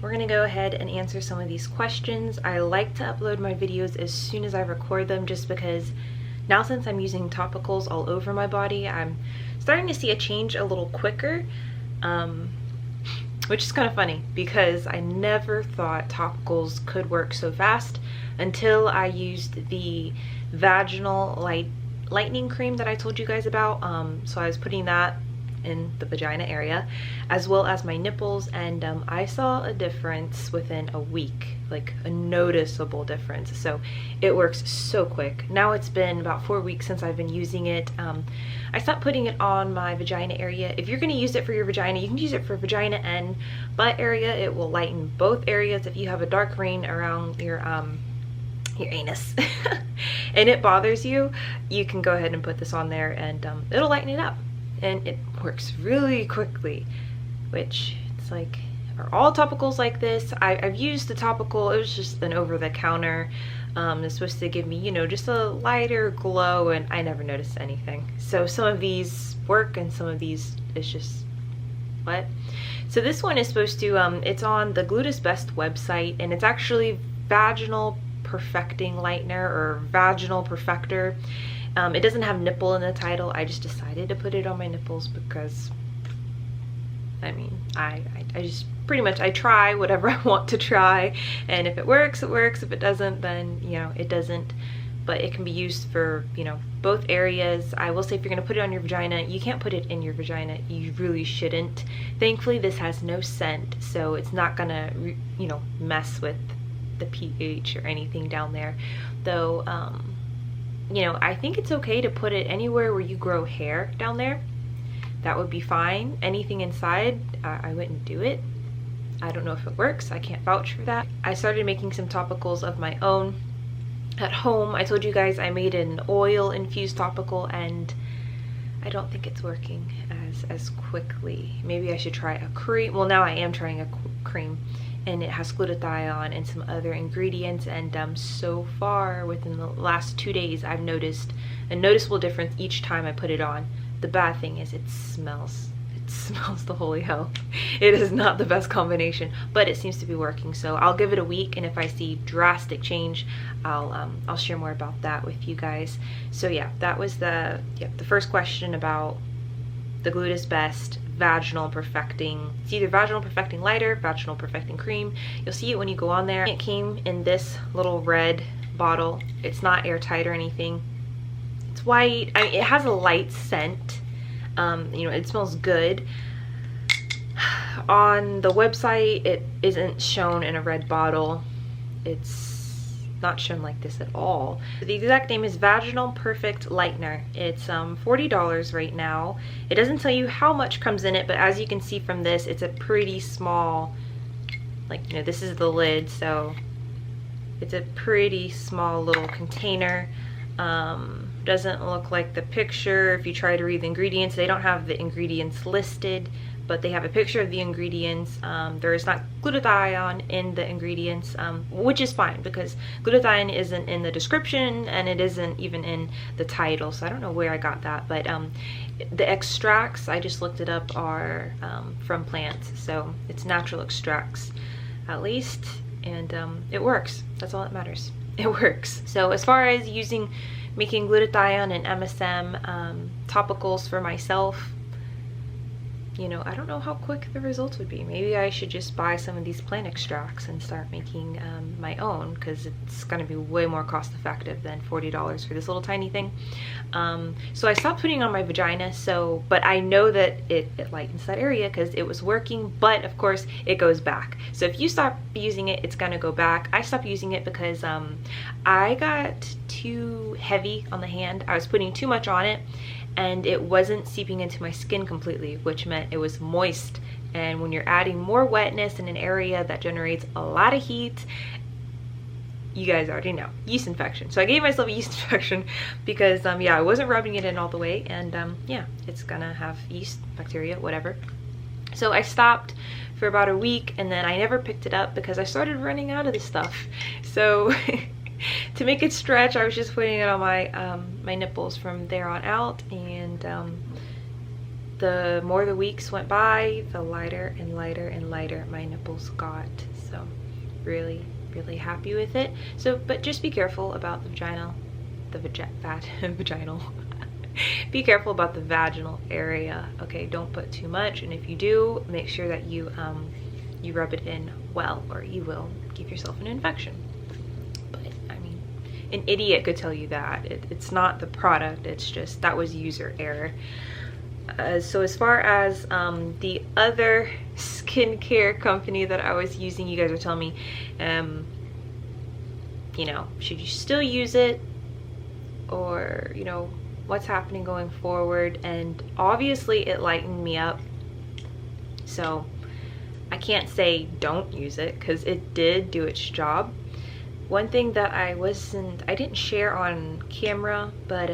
we're gonna go ahead and answer some of these questions. I like to upload my videos as soon as I record them, just because now, since I'm using topicals all over my body, I'm starting to see a change a little quicker, which is kind of funny because I never thought topicals could work so fast until I used the vaginal lightening cream that I told you guys about. So I was putting that in the vagina area as well as my nipples, and I saw a difference within a week, like a noticeable difference. So it works so quick. Now it's been about 4 weeks since I've been using it. I stopped putting it on my vagina area. If you're going to use it for your vagina, you can use it for vagina and butt area. It will lighten both areas. If you have a dark ring around your anus and it bothers you, you can go ahead and put this on there, and it'll lighten it up. And it works really quickly, which it's like, are all topicals like this? I've used the topical. It was just an over-the-counter. It's supposed to give me, you know, just a lighter glow, and I never noticed anything. So some of these work and some of these it's just what. So this one is supposed to it's on the Glutathione Best website, and it's actually vaginal perfecting lightener or vaginal perfector. It doesn't have nipple in the title. I just decided to put it on my nipples because, I mean, I just pretty much, I try whatever I want to try, and if it works, it works. If it doesn't, then, you know, it doesn't. But it can be used for, you know, both areas. I will say, if you're going to put it on your vagina, you can't put it in your vagina. You really shouldn't. Thankfully, this has no scent, so it's not going to, you know, mess with the pH or anything down there. Though, you know, I think it's okay to put it anywhere where you grow hair down there. That would be fine. Anything inside, I wouldn't do it. I don't know if it works. I can't vouch for that. I started making some topicals of my own at home. I told you guys I made an oil infused topical, and I don't think it's working as quickly. Maybe I should try a cream. Well, now I am trying a cream, and it has glutathione and some other ingredients, and so far within the last 2 days I've noticed a noticeable difference each time I put it on. The bad thing is it smells the holy hell. It is not the best combination, but it seems to be working. So I'll give it a week, and if I see drastic change, I'll share more about that with you guys. So yeah, that was the first question about the Glutathione Best vaginal perfecting. It's either vaginal perfecting lighter, vaginal perfecting cream. You'll see it when you go on there. It came in this little red bottle. It's not airtight or anything. It's white. I mean, it has a light scent. You know, it smells good. On the website, it isn't shown in a red bottle. It's not shown like this at all. The exact name is Vaginal Perfect Lightener. It's $40 right now. It doesn't tell you how much comes in it, but as you can see from this, it's a pretty small, like, you know, this is the lid, so it's a pretty small little container. Doesn't look like the picture. If you try to read the ingredients, they don't have the ingredients listed, but they have a picture of the ingredients. There is not glutathione in the ingredients, which is fine because glutathione isn't in the description and it isn't even in the title, so I don't know where I got that. But the extracts, I just looked it up, are from plants, so it's natural extracts at least, and it works. That's all that matters. It works. So as far as making glutathione and MSM topicals for myself, you know, I don't know how quick the results would be. Maybe I should just buy some of these plant extracts and start making my own, because it's going to be way more cost effective than $40 for this little tiny thing. So I stopped putting it on my vagina, but I know that it lightens that area because it was working, but of course it goes back. So if you stop using it, it's going to go back. I stopped using it because I got too heavy on the hand. I was putting too much on it, and it wasn't seeping into my skin completely, which meant it was moist. And when you're adding more wetness in an area that generates a lot of heat, you guys already know, yeast infection. So I gave myself a yeast infection because yeah, I wasn't rubbing it in all the way, and yeah, it's gonna have yeast, bacteria, whatever. So I stopped for about a week, and then I never picked it up because I started running out of this stuff. So to make it stretch, I was just putting it on my my nipples from there on out, and the more the weeks went by, the lighter and lighter and lighter my nipples got. So really happy with it. So, but just be careful about the vaginal, vaginal. Be careful about the vaginal area, okay? Don't put too much, and if you do, make sure that you rub it in well, or you will give yourself an infection. But I mean, an idiot could tell you that. It's not the product, it's just that was user error. So as far as the other skincare company that I was using, you guys are telling me, you know, should you still use it, or, you know, what's happening going forward? And obviously it lightened me up, so I can't say don't use it, because it did do its job. One thing that I didn't share on camera, but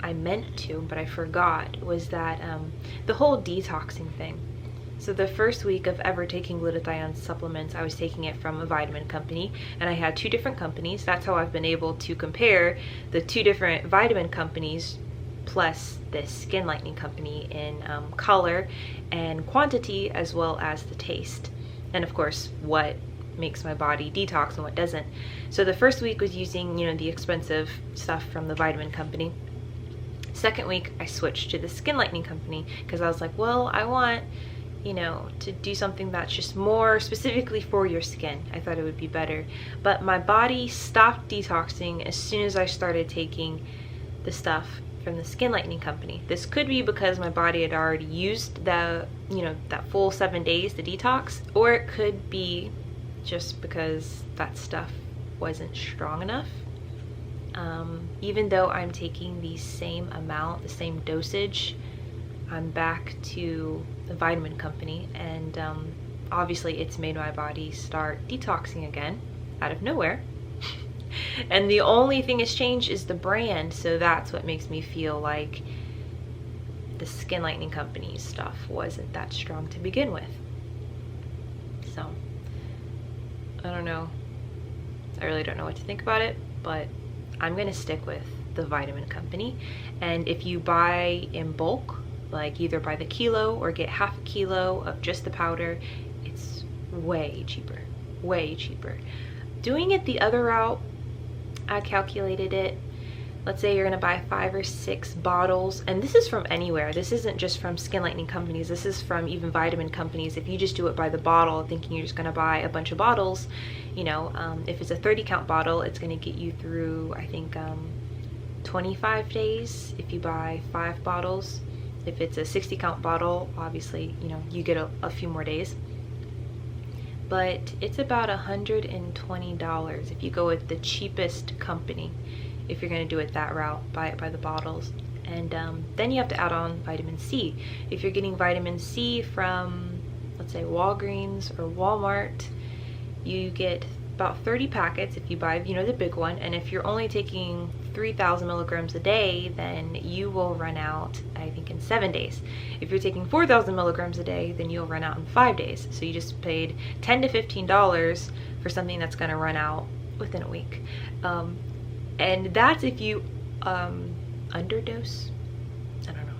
I meant to, but I forgot, was that the whole detoxing thing. So the first week of ever taking glutathione supplements, I was taking it from a vitamin company, and I had 2 different companies. That's how I've been able to compare the 2 different vitamin companies plus this skin lightening company in color and quantity, as well as the taste, and of course what makes my body detox and what doesn't. So the first week was using, you know, the expensive stuff from the vitamin company. Second week I switched to the skin lightening company, because I was like, well, I want, you know, to do something that's just more specifically for your skin. I thought it would be better. But my body stopped detoxing as soon as I started taking the stuff from the skin lightening company. This could be because my body had already used the, you know, that full 7 days to detox, or it could be just because that stuff wasn't strong enough. Even though I'm taking the same amount, the same dosage, I'm back to the vitamin company, and obviously it's made my body start detoxing again out of nowhere. And the only thing that's changed is the brand, so that's what makes me feel like the skin lightening company's stuff wasn't that strong to begin with. So I don't know, I really don't know what to think about it, but I'm gonna stick with the vitamin company. And if you buy in bulk, like either by the kilo or get half a kilo of just the powder, it's way cheaper, way cheaper. Doing it the other route, I calculated it. Let's say you're gonna buy 5 or 6 bottles, and this is from anywhere. This isn't just from skin lightening companies. This is from even vitamin companies. If you just do it by the bottle, thinking you're just gonna buy a bunch of bottles, you know, if it's a 30 count bottle, it's gonna get you through, I think, 25 days if you buy 5 bottles. If it's a 60 count bottle, obviously, you know, you get a few more days. But it's about $120 if you go with the cheapest company, if you're going to do it that route, buy it by the bottles. And then you have to add on vitamin C. If you're getting vitamin C from, let's say, Walgreens or Walmart, you get about 30 packets if you buy, you know, the big one. And if you're only taking 3,000 milligrams a day, then you will run out, I think, in 7 days. If you're taking 4,000 milligrams a day, then you'll run out in 5 days. So you just paid $10 to $15 for something that's going to run out within a week. And that's if you underdose. I don't know.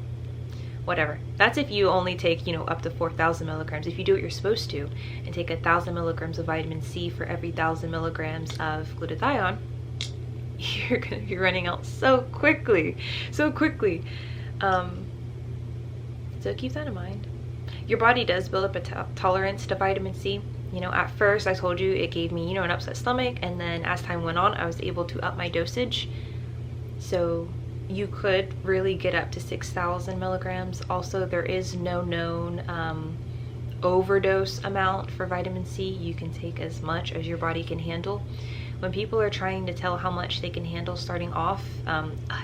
Whatever. That's if you only take, you know, up to 4,000 milligrams. If you do what you're supposed to and take 1,000 milligrams of vitamin C for every 1,000 milligrams of glutathione, you're gonna be running out so quickly, so quickly. So keep that in mind. Your body does build up a tolerance to vitamin C. You know, at first I told you it gave me, you know, an upset stomach, and then as time went on, I was able to up my dosage. So you could really get up to 6,000 milligrams. Also, there is no known overdose amount for vitamin C. You can take as much as your body can handle. When people are trying to tell how much they can handle starting off,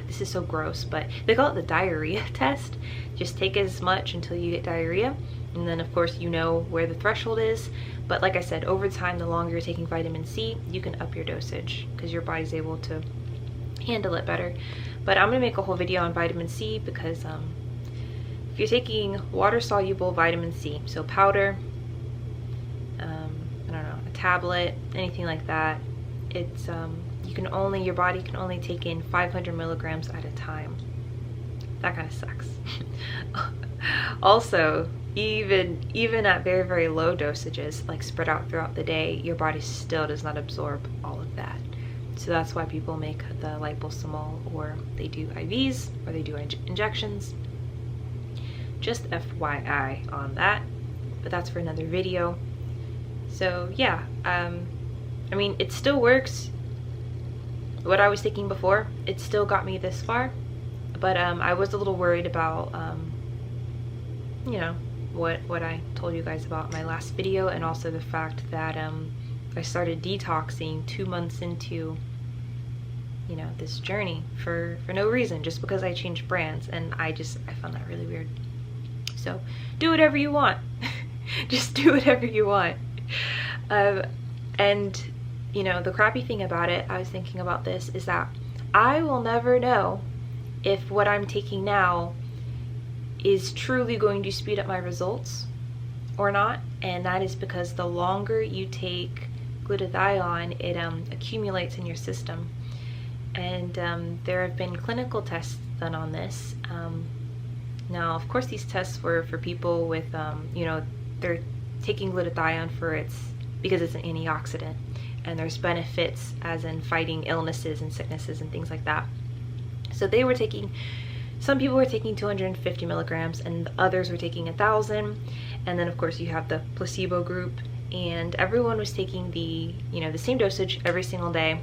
this is so gross, but they call it the diarrhea test. Just take as much until you get diarrhea, and then of course you know where the threshold is. But like I said, over time, the longer you're taking vitamin C, you can up your dosage because your body's able to handle it better. But I'm gonna make a whole video on vitamin C because if you're taking water-soluble vitamin C, so powder, I don't know, a tablet, anything like that, it's your body can only take in 500 milligrams at a time. That kind of sucks. Also, even at very, very low dosages, like spread out throughout the day, your body still does not absorb all of that. So that's why people make the liposomal, or they do IVs, or they do injections. Just FYI on that, but that's for another video. So yeah, I mean, it still works. What I was taking before, it still got me this far, but I was a little worried about, you know, what I told you guys about my last video, and also the fact that I started detoxing 2 months into, you know, this journey for no reason, just because I changed brands, and I found that really weird. So do whatever you want. Just do whatever you want. And you know, the crappy thing about it, I was thinking about this, is that I will never know if what I'm taking now is truly going to speed up my results or not. And that is because the longer you take glutathione, it accumulates in your system. And there have been clinical tests done on this. Now, of course, these tests were for people with, you know, they're taking glutathione because it's an antioxidant, and there's benefits as in fighting illnesses and sicknesses and things like that. So they were taking, some people were taking 250 milligrams and others were taking 1,000. And then of course you have the placebo group, and everyone was taking the, you know, the same dosage every single day.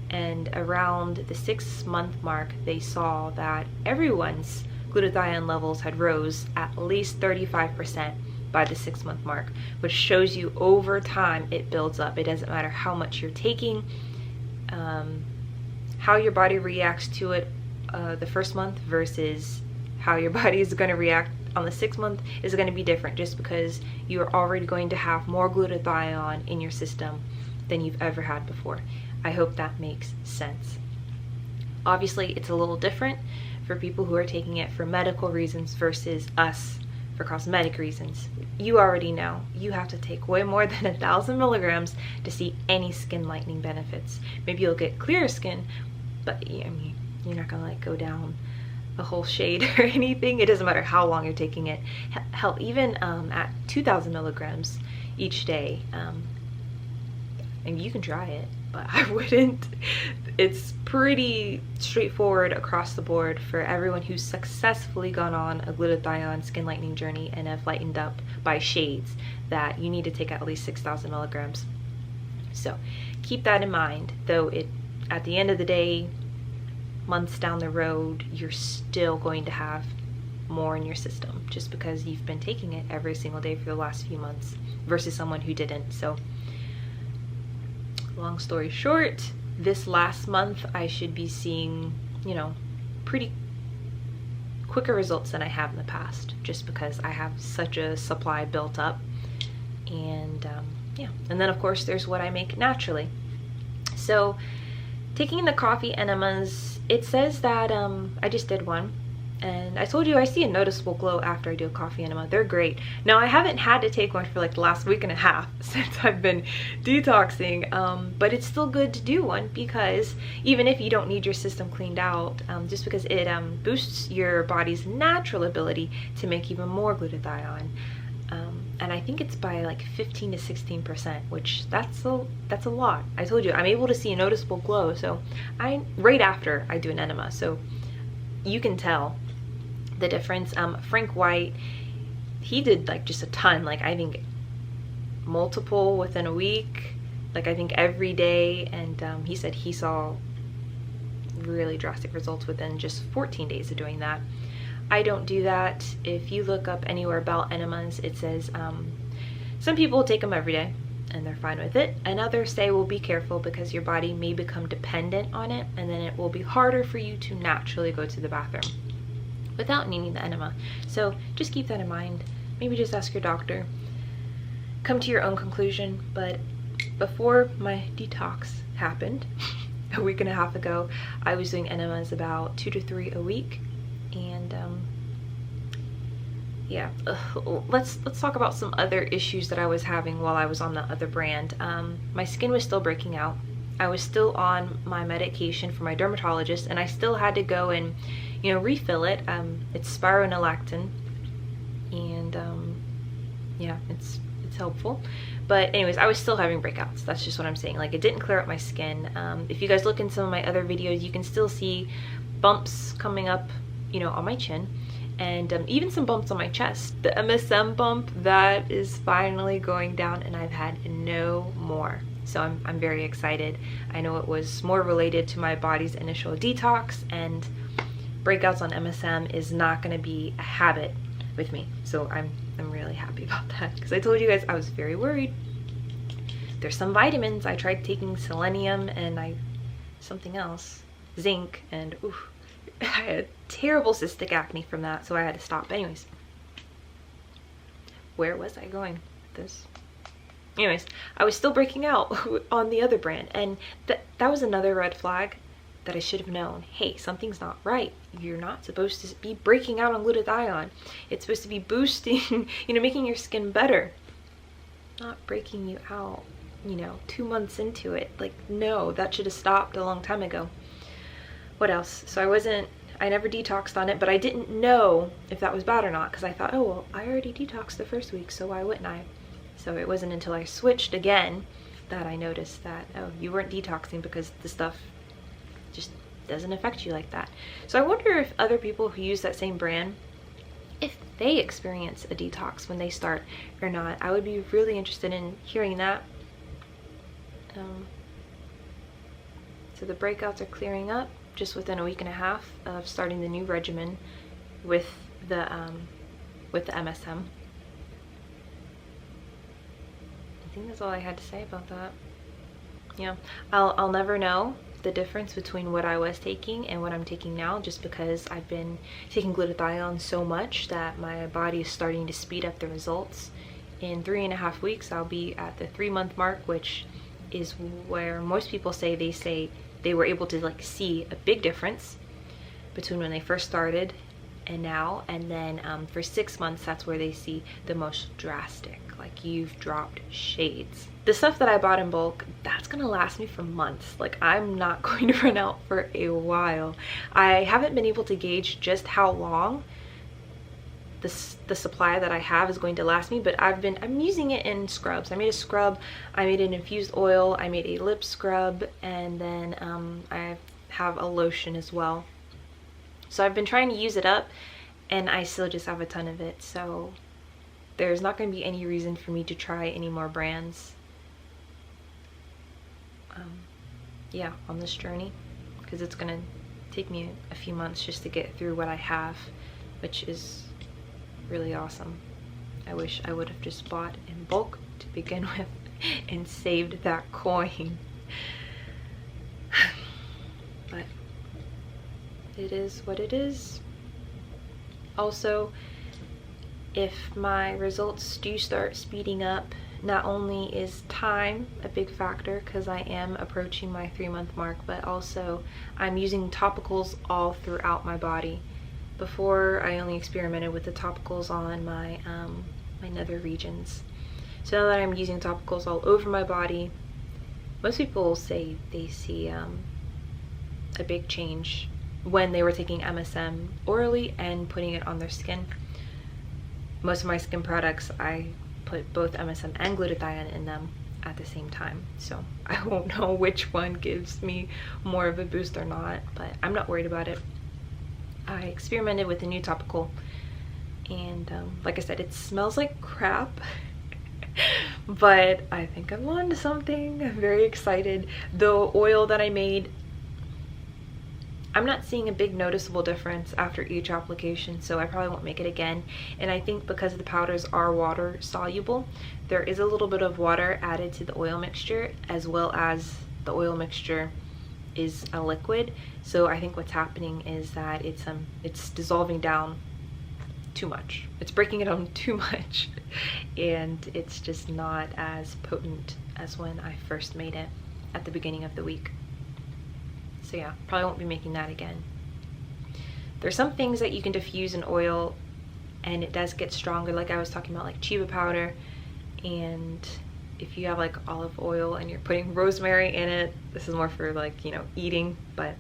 And around the 6-month mark, they saw that everyone's glutathione levels had rose at least 35% by the 6-month mark, which shows you over time it builds up. It doesn't matter how much you're taking, how your body reacts to it the first month versus how your body is going to react on the 6th month is going to be different, just because you're already going to have more glutathione in your system than you've ever had before. I hope that makes sense. Obviously, it's a little different for people who are taking it for medical reasons versus us for cosmetic reasons. You already know you have to take way more than 1,000 milligrams to see any skin lightening benefits. Maybe you'll get clearer skin, but I mean, you're not gonna like go down a whole shade or anything. It doesn't matter how long you're taking it. Hell, even at 2,000 milligrams each day, and you can try it, but I wouldn't. It's pretty straightforward across the board for everyone who's successfully gone on a glutathione skin lightening journey and have lightened up by shades, that you need to take at least 6,000 milligrams. So keep that in mind, though at the end of the day, months down the road, you're still going to have more in your system just because you've been taking it every single day for the last few months versus someone who didn't. So long story short, this last month I should be seeing, you know, pretty quicker results than I have in the past, just because I have such a supply built up. And yeah, and then of course there's what I make naturally. So taking the coffee enemas, it says that I just did one, and I told you I see a noticeable glow after I do a coffee enema. They're great. Now, I haven't had to take one for like the last week and a half since I've been detoxing, but it's still good to do one, because even if you don't need your system cleaned out, just because it boosts your body's natural ability to make even more glutathione. And I think it's by like 15 to 16%, which that's a lot. I told you I'm able to see a noticeable glow, so right after I do an enema, so you can tell the difference. Frank White, he did like just a ton, like I think multiple within a week, like I think every day, and he said he saw really drastic results within just 14 days of doing that. I don't do that. If you look up anywhere about enemas, it says some people take them every day and they're fine with it, and others say, well, be careful because your body may become dependent on it, and then it will be harder for you to naturally go to the bathroom without needing the enema. So just keep that in mind. Maybe just ask your doctor. Come to your own conclusion. But before my detox happened a week and a half ago, I was doing enemas about 2 to 3 a week. And yeah, let's talk about some other issues that I was having while I was on the other brand. My skin was still breaking out. I was still on my medication for my dermatologist, and I still had to go and, you know, refill it. It's spironolactone, and yeah, it's helpful. But anyways, I was still having breakouts. That's just what I'm saying. Like, it didn't clear up my skin. If you guys look in some of my other videos, you can still see bumps coming up, you know, on my chin, and even some bumps on my chest. The MSM bump, that is finally going down, and I've had no more. So I'm very excited. I know it was more related to my body's initial detox, and breakouts on MSM is not going to be a habit with me. So I'm really happy about that, because I told you guys I was very worried. There's some vitamins. I tried taking selenium and something else, zinc, and oof, I had terrible cystic acne from that, so I had to stop. Anyways, where was I going with this? Anyways, I was still breaking out on the other brand, and that was another red flag that I should have known. Hey, something's not right. You're not supposed to be breaking out on glutathione. It's supposed to be boosting, you know, making your skin better, not breaking you out, you know, 2 months into it. Like, no, that should have stopped a long time ago. What else? So I never detoxed on it, but I didn't know if that was bad or not, because I thought, oh, well, I already detoxed the first week, so why wouldn't I? So it wasn't until I switched again that I noticed that, oh, you weren't detoxing because the stuff just doesn't affect you like that. So I wonder if other people who use that same brand, if they experience a detox when they start or not. I would be really interested in hearing that. So the breakouts are clearing up just within a week and a half of starting the new regimen with the MSM. I think that's all I had to say about that. Yeah, I'll never know the difference between what I was taking and what I'm taking now, just because I've been taking glutathione so much that my body is starting to speed up the results. In 3.5 weeks, I'll be at the 3-month mark, which is where most people say they were able to like see a big difference between when they first started and now. And then for 6 months, that's where they see the most drastic, like you've dropped shades. The stuff that I bought in bulk, that's gonna last me for months. Like, I'm not going to run out for a while. I haven't been able to gauge just how long the supply that I have is going to last me, but I'm using it in scrubs. I made a scrub, I made an infused oil, I made a lip scrub, and then I have a lotion as well. So I've been trying to use it up, and I still just have a ton of it. So there's not going to be any reason for me to try any more brands yeah, on this journey, because it's going to take me a few months just to get through what I have, which is really awesome. I wish I would have just bought in bulk to begin with and saved that coin. But it is what it is. Also, if my results do start speeding up, not only is time a big factor, because I am approaching my 3-month mark, but also I'm using topicals all throughout my body. Before, I only experimented with the topicals on my my nether regions. So now that I'm using topicals all over my body, most people say they see a big change when they were taking MSM orally and putting it on their skin. Most of my skin products, I put both MSM and glutathione in them at the same time. So I won't know which one gives me more of a boost or not, but I'm not worried about it. I experimented with a new topical, and like I said, it smells like crap, but I think I'm on to something. I'm very excited. The oil that I made, I'm not seeing a big noticeable difference after each application, so I probably won't make it again. And I think because the powders are water soluble, there is a little bit of water added to the oil mixture, as well as the oil mixture is a liquid. So I think what's happening is that it's dissolving down too much. It's breaking it down too much, and it's just not as potent as when I first made it at the beginning of the week. So yeah, probably won't be making that again. There's some things that you can diffuse in oil and it does get stronger, like I was talking about, like chiba powder. And if you have like olive oil and you're putting rosemary in it, this is more for like, you know, eating, but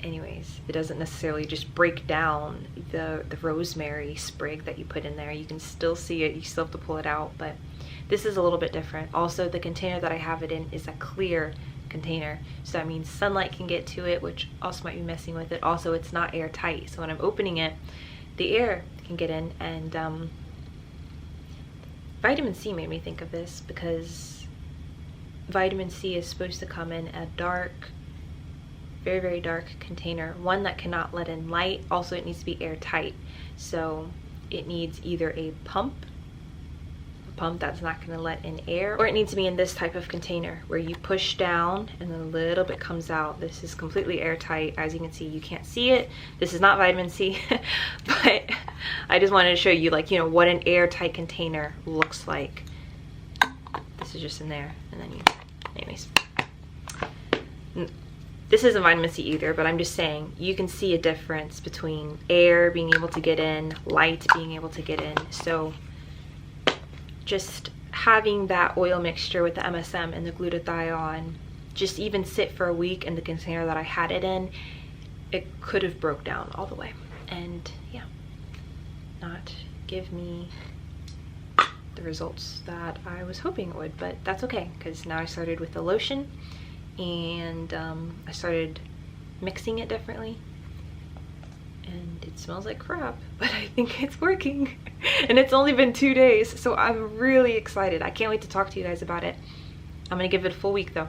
anyways, it doesn't necessarily just break down the rosemary sprig that you put in there. You can still see it, you still have to pull it out, but this is a little bit different. Also, the container that I have it in is a clear container, so that means sunlight can get to it, which also might be messing with it. Also, it's not airtight, so when I'm opening it, the air can get in. And vitamin C made me think of this, because vitamin C is supposed to come in a dark, very, very dark container, one that cannot let in light. Also, it needs to be airtight, so it needs either a pump that's not going to let in air, or it needs to be in this type of container where you push down and a little bit comes out. This is completely airtight. As you can see, you can't see it. This is not vitamin C, but I just wanted to show you, like, you know, what an airtight container looks like. This is just in there, and then you, anyways. This isn't vitamin C either, but I'm just saying you can see a difference between air being able to get in, light being able to get in. So just having that oil mixture with the MSM and the glutathione just even sit for a week in the container that I had it in, it could have broke down all the way, and yeah, not give me the results that I was hoping it would. But that's okay, because now I started with the lotion, and I started mixing it differently, and it smells like crap, but I think it's working. And it's only been 2 days, so I'm really excited. I can't wait to talk to you guys about it. I'm gonna give it a full week though.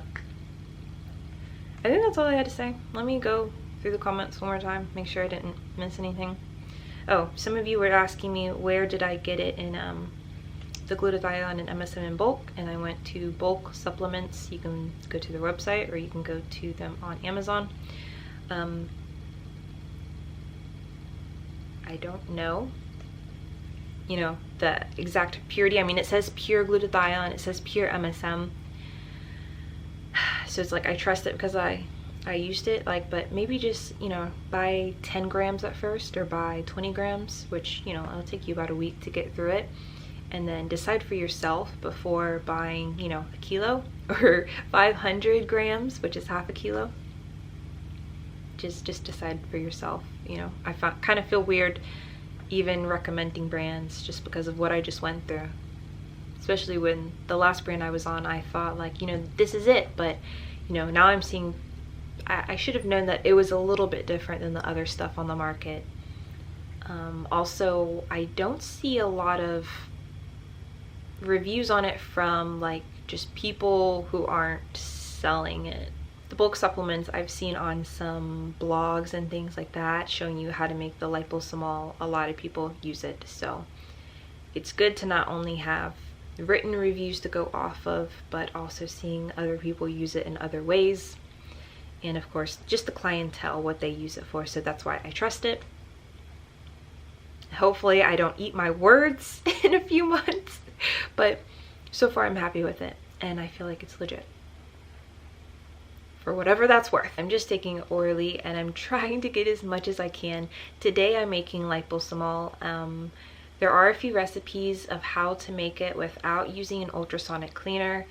I think that's all I had to say. Let me go through the comments one more time, make sure I didn't miss anything. Oh, some of you were asking me where did I get it in the glutathione and MSM in bulk, and I went to Bulk Supplements. You can go to their website, or you can go to them on Amazon. I don't know, you know, the exact purity. I mean, it says pure glutathione, it says pure MSM, so it's like I trust it because I used it. Like, but maybe just, you know, buy 10 grams at first, or buy 20 grams, which, you know, it'll take you about a week to get through it, and then decide for yourself before buying, you know, a kilo or 500 grams, which is half a kilo. Just decide for yourself. You know, I kind of feel weird even recommending brands just because of what I just went through, especially when the last brand I was on, I thought, like, you know, this is it, but, you know, now I'm seeing I should have known that it was a little bit different than the other stuff on the market. Also, I don't see a lot of reviews on it from, like, just people who aren't selling it. The bulk supplements I've seen on some blogs and things like that showing you how to make the liposomal. A lot of people use it, so it's good to not only have written reviews to go off of, but also seeing other people use it in other ways, and of course just the clientele, what they use it for. So that's why I trust it. Hopefully I don't eat my words in a few months, but so far I'm happy with it, and I feel like it's legit, for whatever that's worth. I'm just taking it orally, and I'm trying to get as much as I can. Today I'm making liposomal. There are a few recipes of how to make it without using an ultrasonic cleaner.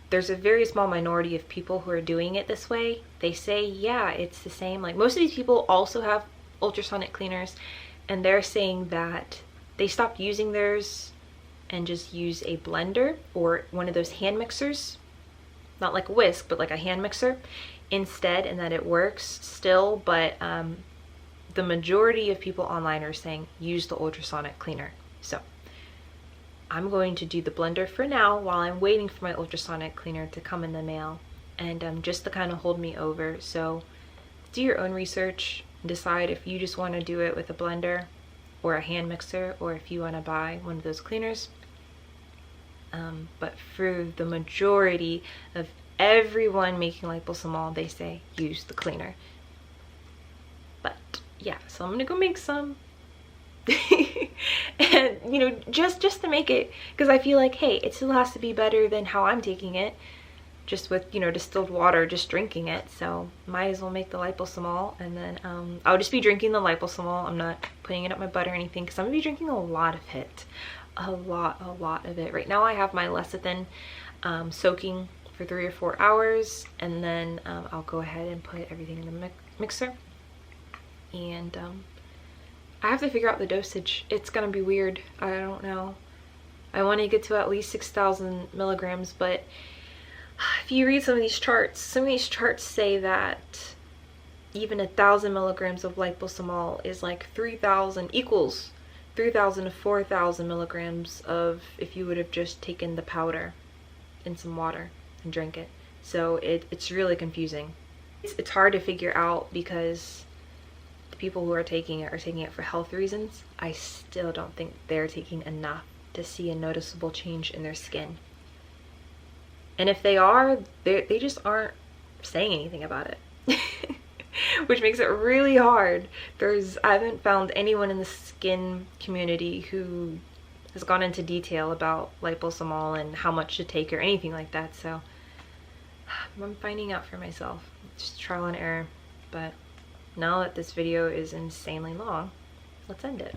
There's a very small minority of people who are doing it this way. They say, yeah, it's the same. Like, most of these people also have ultrasonic cleaners, and they're saying that they stopped using theirs and just use a blender or one of those hand mixers. Not like a whisk, but like a hand mixer instead, and that it works still. But the majority of people online are saying use the ultrasonic cleaner. So I'm going to do the blender for now while I'm waiting for my ultrasonic cleaner to come in the mail, and just to kind of hold me over. So do your own research and decide if you just want to do it with a blender or a hand mixer, or if you want to buy one of those cleaners. But for the majority of everyone making liposomal, they say use the cleaner. But yeah, so I'm gonna go make some. And, you know, just to make it, because I feel like, hey, it still has to be better than how I'm taking it, just with, you know, distilled water, just drinking it. So might as well make the liposomal, and then I'll just be drinking the liposomal. I'm not putting it up my butt or anything, because I'm gonna be drinking a lot of it. A lot of it. Right now I have my lecithin soaking for 3 or 4 hours, and then I'll go ahead and put everything in the mixer and I have to figure out the dosage. It's gonna be weird. I don't know. I want to get to at least 6,000 milligrams, but if you read some of these charts say that even 1,000 milligrams of liposomal is like 3,000 equals 3,000 to 4,000 milligrams of if you would have just taken the powder in some water and drank it. So it's really confusing. It's hard to figure out because the people who are taking it for health reasons. I still don't think they're taking enough to see a noticeable change in their skin. And if they are, they just aren't saying anything about it. Which makes it really hard. I haven't found anyone in the skin community who has gone into detail about liposomal and how much to take or anything like that, so I'm finding out for myself. It's just trial and error. But now that this video is insanely long, let's end it.